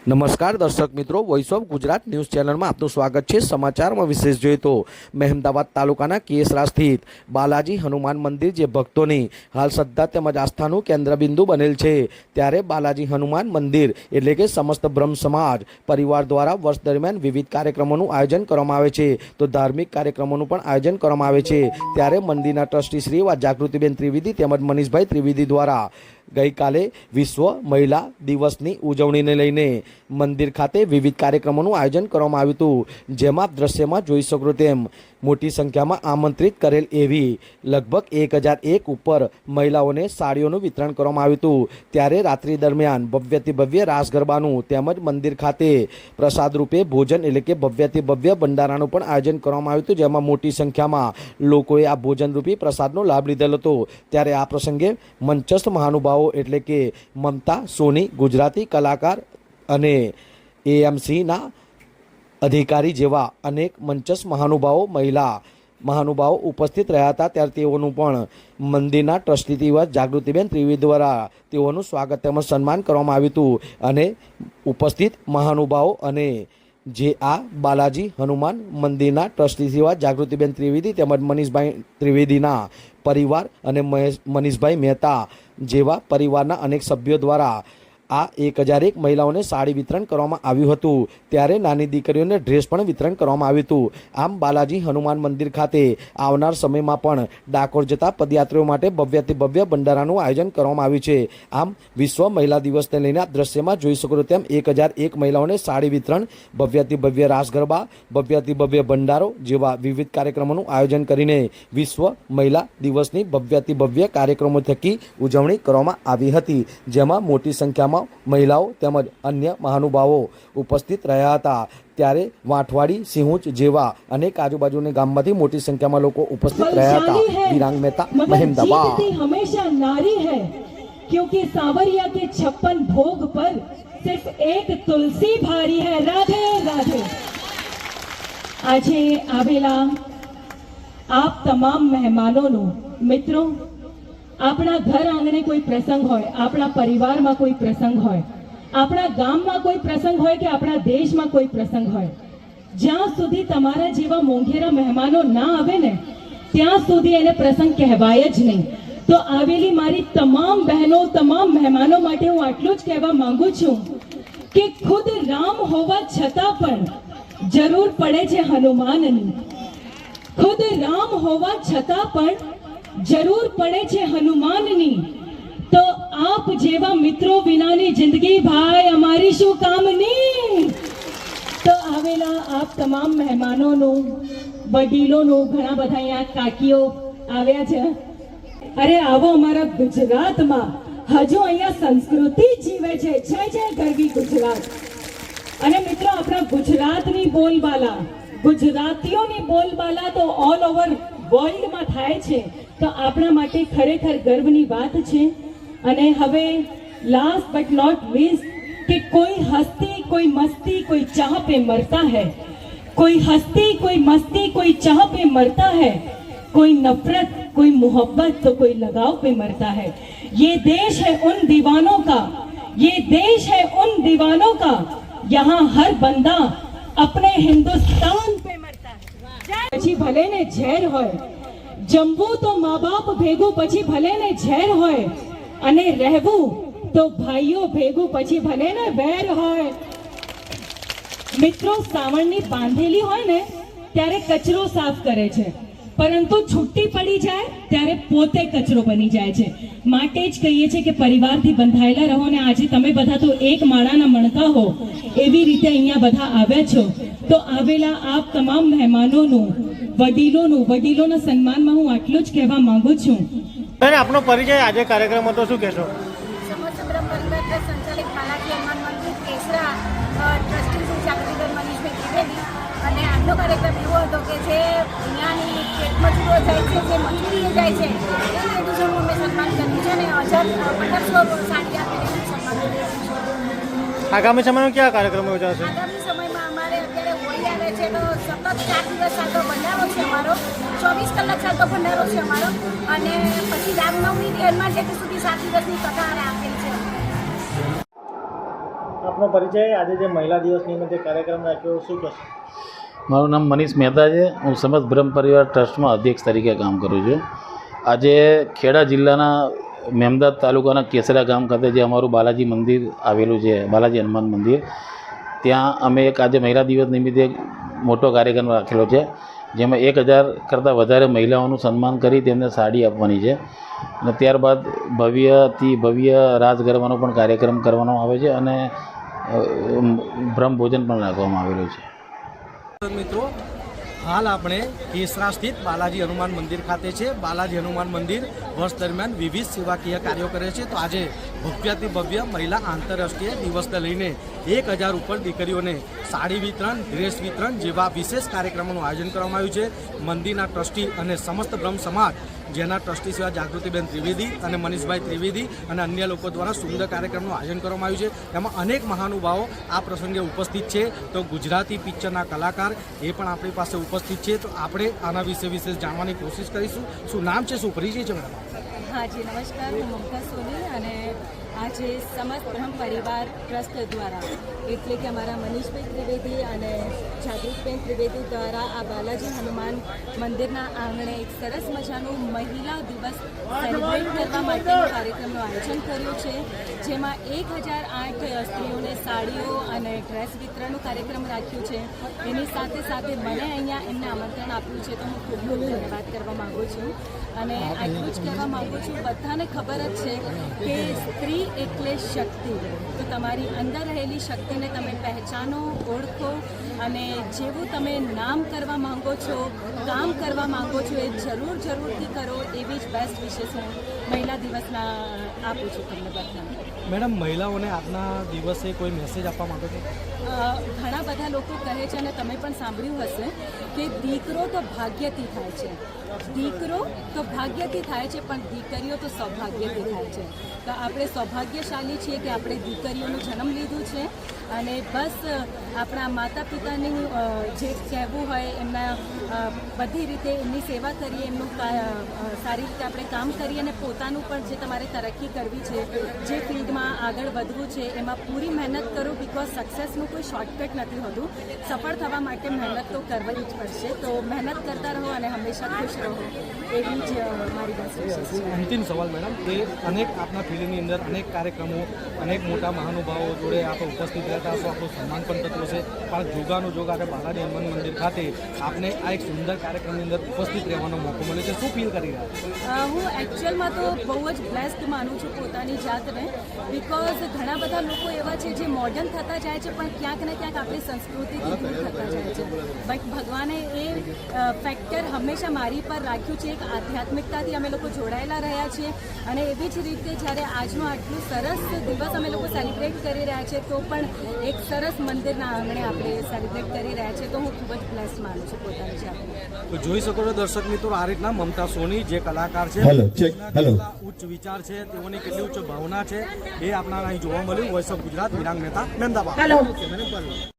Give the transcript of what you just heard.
નમસ્કાર દર્શક મિત્રો, વોઇસ ઓફ ગુજરાત ન્યૂઝ ચેનલમાં આપનું સ્વાગત છે। સમાચારમાં વિશેષ જોઈએ તો મહેમદાવાદ તાલુકાના કેસરા સ્થિત બાલાજી હનુમાન મંદિર જે ભક્તોની હાલ શ્રદ્ધા તેમજ આસ્થાનું કેન્દ્રબિંદુ બનેલ છે, ત્યારે બાલાજી હનુમાન મંદિર એટલે કે સમસ્ત બ્રહ્મ સમાજ પરિવાર દ્વારા વર્ષ દરમિયાન વિવિધ કાર્યક્રમોનું આયોજન કરવામાં આવે છે, તો ધાર્મિક કાર્યક્રમોનું પણ આયોજન કરવામાં આવે છે। ત્યારે મંદિરના ટ્રસ્ટી શ્રી જાગૃતિબેન ત્રિવેદી તેમજ મનીષભાઈ ત્રિવેદી દ્વારા ગઈકાલે વિશ્વ મહિલા દિવસની ઉજવણીને લઈને મંદિર ખાતે વિવિધ કાર્યક્રમોનું આયોજન કરવામાં આવ્યું હતું, જેમાં દ્રશ્યમાં જોઈ શકો તેમ મોટી સંખ્યામાં આમંત્રિત કરેલ એવી લગભગ 1001 ઉપર મહિલાઓને સાડીઓનું વિતરણ કરવામાં આવ્યું હતું। ત્યારે રાત્રિ દરમિયાન ભવ્યથી ભવ્ય રાસ ગરબાનું તેમજ મંદિર ખાતે પ્રસાદ રૂપે ભોજન એટલે કે ભવ્યથી ભવ્ય ભંડારાનું પણ આયોજન કરવામાં આવ્યું હતું, જેમાં મોટી સંખ્યામાં લોકોએ આ ભોજન રૂપી પ્રસાદનો લાભ લીધેલો હતો। ત્યારે આ પ્રસંગે મંચસ્થ મહાનુભાવો એટલે કે મમતા સોની ગુજરાતી કલાકાર અને એએમસીના અધિકારી જેવા અનેક મંચસ્થ મહાનુભાવો મહિલા મહાનુભાવો ઉપસ્થિત રહ્યા હતા। ત્યારે તેઓનું પણ મંદિરના ટ્રસ્ટી દિવસ જાગૃતિબેન ત્રિવેદી દ્વારા તેઓનું સ્વાગત તેમજ સન્માન કરવામાં આવ્યું હતું, અને ઉપસ્થિત મહાનુભાવો અને જે આ બાલાજી હનુમાન મંદિરના ટ્રસ્ટી સેવા જાગૃતિબેન ત્રિવેદી તેમજ મનીષભાઈ ત્રિવેદીના પરિવાર અને મનીષભાઈ મહેતા જેવા પરિવારના અનેક સભ્યો દ્વારા આ 1001 મહિલાઓને સાડી વિતરણ કરવામાં આવ્યું હતું। ત્યારે નાની દીકરીઓને ડ્રેસ પણ વિતરણ કરવામાં આવ્યું હતું। આમ બાલાજી હનુમાન મંદિર ખાતે આવનાર સમયમાં પણ ડાકોર જતા પદયાત્રીઓ માટે ભવ્યથી ભવ્ય ભંડારાનું આયોજન કરવામાં આવ્યું છે। આમ વિશ્વ મહિલા દિવસને લઈને આ દ્રશ્યમાં જોઈ શકો તેમ 1001 મહિલાઓને સાડી વિતરણ, ભવ્યથી ભવ્ય રાસ ગરબા, ભવ્યથી ભવ્ય ભંડારો જેવા વિવિધ કાર્યક્રમોનું આયોજન કરીને વિશ્વ મહિલા દિવસની ભવ્યથી ભવ્ય કાર્યક્રમો થકી ઉજવણી કરવામાં આવી હતી, જેમાં મોટી સંખ્યામાં મહિલાઓ તેમજ અન્ય મહાનુભાવો ઉપસ્થિત રહ્યા હતા। ત્યારે વાંઠવાડી, સિંહુચ જેવા અનેક આજુબાજુના ગામમાંથી મોટી સંખ્યામાં લોકો ઉપસ્થિત રહ્યા હતા। વિરાંગ મહેતા, મહેમદાવાદ। હંમેશા નારી है क्योंकि सांवरिया के 56 भोग पर सिर्फ एक तुलसी भारी है। राधे राधे। આજે આવેલા આપ તમામ મહેમાનોનું મિત્રો, આપણા ઘર આંગણે કોઈ પ્રસંગ હોય, આપણા પરિવારમાં કોઈ પ્રસંગ હોય, આપણા ગામમાં કોઈ પ્રસંગ હોય કે આપણા દેશમાં કોઈ પ્રસંગ હોય, જ્યાં સુધી તમારા જેવા મોંઘેરા મહેમાનો ના આવે ને ત્યાં સુધી એને પ્રસંગ કહેવાય જ નહીં। તો આવેલી મારી તમામ બહેનો, તમામ મહેમાનો માટે હું આટલું જ કહેવા માંગુ છું કે ખુદ રામ હોવા છતાં પણ જરૂર પડે છે હનુમાનની। ખુદ રામ હોવા છતાં પણ જરૂર પડે છે હનુમાનની। તો આપ જેવા મિત્રો વિનાની જિંદગી ભાઈ અમારી શું કામની। તો આવેલા આપ તમામ મહેમાનોનું, વડીલોનું, ઘણા બધા અહીંયા કાકીઓ આવ્યા છે, અરે આવો અમારા ગુજરાતમાં હજુ અહીંયા સંસ્કૃતિ જીવે છે। જય જય ગરવી ગુજરાત। અને મિત્રો, આપણા ગુજરાતની બોલબાલા, ગુજરાતીઓની બોલબાલા તો ઓલ ઓવર વર્લ્ડમાં થાય છે, તો આપણા માટે ખરેખર ગર્વની વાત છે। અને હવે લાસ્ટ બટ નોટ लीस्ट कि कोई हस्ती कोई मस्ती कोई चाह पे मरता है, कोई हस्ती कोई मस्ती कोई चाह पे मरता है, कोई नफरत कोई मोहब्बत तो कोई लगाव पे मरता है। ये देश है उन दीवानों का, ये देश है उन दीवानों का, यहाँ हर बंदा अपने हिंदुस्तान पे मरता है। પછી ભલે ને ઝેર હોય, જમવું તો મા બાપ ભેગું પછી ભલે ને ઝેર હોય, અને રહેવું તો ભાઈઓ ભેગું પછી ભલે ને વેર હોય। મિત્રો, સાવણની બાંધેલી હોય ને ત્યારે કચરો સાફ કરે છે, પરંતુ છૂટી પડી જાય ત્યારે પોતે કચરો બની જાય છે। માટે જ કહીએ છીએ કે પરિવારથી બંધાયેલા રહો, ને આજે તમે બધા તો એક માળાના મણકા હો, એવી રીતે અહીંયા બધા આવ્યા છો। તો આવેલા આપ તમામ મહેમાનોનું, વડીલોના સન્માનમાં હું આટલું જ કહેવા માંગુ છું। અને આપનો પરિચય આજે કાર્યક્રમ હતો, શું કહેશો? સમસ્ત બ્રહ્મ પરિવાર ટ્રસ્ટ સંચાલિત બાલાજી હનુમાન મંદિર કેસરા ટ્રસ્ટી શ્રી જાગૃતિબેન મનીષભાઈ ત્રિવેદી, અને આજનો કાર્યક્રમ એવો હતો કે જે અહીંયાની ખેતમજૂરો જાય છે, જે મજૂરીએ જાય છે, એ લેડીઝોનું અમે સન્માન કર્યું છે, અને 1500 સાડી આપીને સન્માન કર્યું છે। આગામી સમયમાં કયા કાર્યક્રમો યોજાશે? આગામી સમયમાં અમારે અત્યારે હોળી આવે છે, તો સતત 4 દિવસ ચાલતો ભંડારો છે અમારો, 24 કલાક ચાલતો ભંડારો છે અમારો, અને પછી રામનવમી એમાં જે સુધી 7 દિવસની કથા આપેલી છે। આપનો પરિચય, આજે જે મહિલા દિવસ નિમિત્તે કાર્યક્રમ રાખ્યો શું કહેશો? મારું નામ મનીષ મહેતા છે. હું સમસ્ત બ્રહ્મ પરિવાર ટ્રસ્ટમાં અધ્યક્ષ તરીકે કામ કરું છું. આજે ખેડા જિલ્લાના મહેમદાવાદ તાલુકાના કેસરા ગામ ખાતે જે અમારું બાલાજી મંદિર આવેલું છે, બાલાજી હનુમાન મંદિર, ત્યાં અમે એક આજે મહિલા દિવસ નિમિત્તે એક મોટો કાર્યક્રમ રાખેલો છે, જેમાં 1000 કરતાં વધારે મહિલાઓનું સન્માન કરી તેમને સાડી આપવાની છે અને ત્યારબાદ ભવ્યથી ભવ્ય રાસ ગરબાનો પણ કાર્યક્રમ કરવાનો આવે છે અને બ્રહ્મ ભોજન પણ રાખવામાં આવેલું છે. મિત્રો, હાલ આપણે કેસરા સ્થિત બાલાજી હનુમાન મંદિર ખાતે છે. બાલાજી હનુમાન મંદિર વર્ષ દરમિયાન વિવિધ સેવાકીય કાર્યો કરે છે. તો આજે ભવ્યથી ભવ્ય મહિલા આંતરરાષ્ટ્રીય દિવસને લઈને 1000 ઉપર દીકરીઓને સાડી વિતરણ, ડ્રેસ વિતરણ જેવા વિશેષ કાર્યક્રમોનું આયોજન કરવામાં આવ્યું છે. મંદિરના ટ્રસ્ટી અને સમસ્ત બ્રહ્મ સમાજ, જેના ટ્રસ્ટી સેવા જાગૃતિબેન ત્રિવેદી અને મનીષભાઈ ત્રિવેદી અને અન્ય લોકો દ્વારા સુંદર કાર્યક્રમનું આયોજન કરવામાં આવ્યું છે. એમાં અનેક મહાનુભાવો આ પ્રસંગે ઉપસ્થિત છે. તો ગુજરાતી પિક્ચરના કલાકાર એ પણ આપણી પાસે ઉપસ્થિત છે. તો આપણે આના વિશે જાણવાની કોશિશ કરીશું. શું નામ છે, શું પરિચય છે મેડમ? हाँ जी, नमस्कार. હું મમતા સોની અને આજે સમસ્ત બ્રહ્મ પરિવાર ટ્રસ્ટ દ્વારા એટલે કે અમારા મનીષભાઈ ત્રિવેદી અને જાગૃતબેન ત્રિવેદી દ્વારા આ બાલાજી હનુમાન મંદિરના આંગણે એક સરસ મજાનું મહિલા દિવસ સેલિબ્રેટ કરવા માટેનો કાર્યક્રમનું આયોજન કર્યું છે, જેમાં 1008 સ્ત્રીઓને સાડીઓ અને ડ્રેસ વિતરણનું કાર્યક્રમ રાખ્યું છે. એની સાથે સાથે મને અહીંયા એમને આમંત્રણ આપ્યું છે, તો હું ખૂબ ખૂબ ધન્યવાદ કરવા માગું છું. અને આટલું જ કહેવા માગું છું, બધાને ખબર જ છે કે સ્ત્રી એટલે શક્તિ. તો તમારી અંદર રહેલી શક્તિને તમે પહેચાનો, ઓળખો અને જેવું તમે નામ કરવા માંગો છો, કામ કરવા માંગો છો, એ જરૂરથી કરો. એવી જ બેસ્ટ વિશેષ હું મહિલા દિવસના આપું છું તમને બધાને. મેડમ, મહિલાઓને આજના દિવસે કોઈ મેસેજ આપવા માંગો છો? ઘણા બધા લોકો કહે છે અને તમે પણ સાંભળ્યું હશે કે દીકરો તો ભાગ્યથી થાય છે, દીકરો તો ભાગ્યથી થાય છે, પણ દીકરીઓ તો સૌભાગ્યથી થાય છે. તો આપણે સૌભાગ્યશાળી છીએ કે આપણે દીકરીઓનો જન્મ લીધું છે અને બસ આપણા માતા પિતાની જે કહેવું હોય એમના બધી રીતે એમની સેવા કરીએ, એમનું સારી રીતે આપણે કામ કરીએ અને પોતાનું પણ જે તમારે તરક્કી કરવી છે, જે ફિલ્ડમાં આગળ વધવું છે, એમાં પૂરી મહેનત કરો. બિકોઝ સક્સેસનું કોઈ શોર્ટકટ નથી હોતું. સફળ થવા માટે મહેનત તો કરવી જ પડશે. તો મહેનત કરતા રહો અને હંમેશા ખુશ રહો, એવી જ મારી બસ વિશેષ છે. અંતિમ સવાલ મેડમ, કે અનેક આપના ફિલ્ડની અંદર અનેક કાર્યક્રમો, અનેક મોટા મહાનુભાવો જોડે આપણે ઉપસ્થિત રહેતા હશો, આપણું સન્માન પણ થતું હશે, પણ જોગાનું જોગ આજે બાલાજી હનુમાન મંદિર ખાતે આપને આ એક સુંદર કાર્યક્રમની અંદર ઉપસ્થિત રહેવાનો મોકો મળે છે. શું ફીલ કરી રહ્યા? હું એકચ્યુઅલમાં તો બહુ જ બ્લેસ્ડ માનું છું પોતાની જાતને. બિકોઝ ઘણા બધા લોકો એવા છે જે મોડર્ન થતા જાય છે, પણ ક્યાંક ને ક્યાંક આપણી સંસ્કૃતિથી દૂર થતા જાય છે. બટ ભગવાને એ ફેક્ટર હંમેશા મારી પર રાખ્યું છે. એક આધ્યાત્મિકતાથી અમે લોકો જોડાયેલા રહ્યા છીએ અને એવી જ રીતે જ્યારે આજનું આટલું સરસ દિવસ અમે લોકો સેલિબ્રેટ કરી રહ્યા છે, તો પણ એક સરસ મંદિરના આંગણે આપણે સેલિબ્રેટ કરી રહ્યા છીએ. તો હું ખૂબ જ બ્લેસ માનું છું પોતાની જાતને. તો જોઈ શકો છો દર્શક મિત્રો, આ રીતના મમતા સોની જે કલાકાર છે, ઉચ્ચ વિચાર છે, તેઓની કેટલી ઉચ્ચ ભાવના છે, એ આપણા અહીં જોવા મળ્યું. Voice of Gujarat, Virang Mehta, Mehmedabad.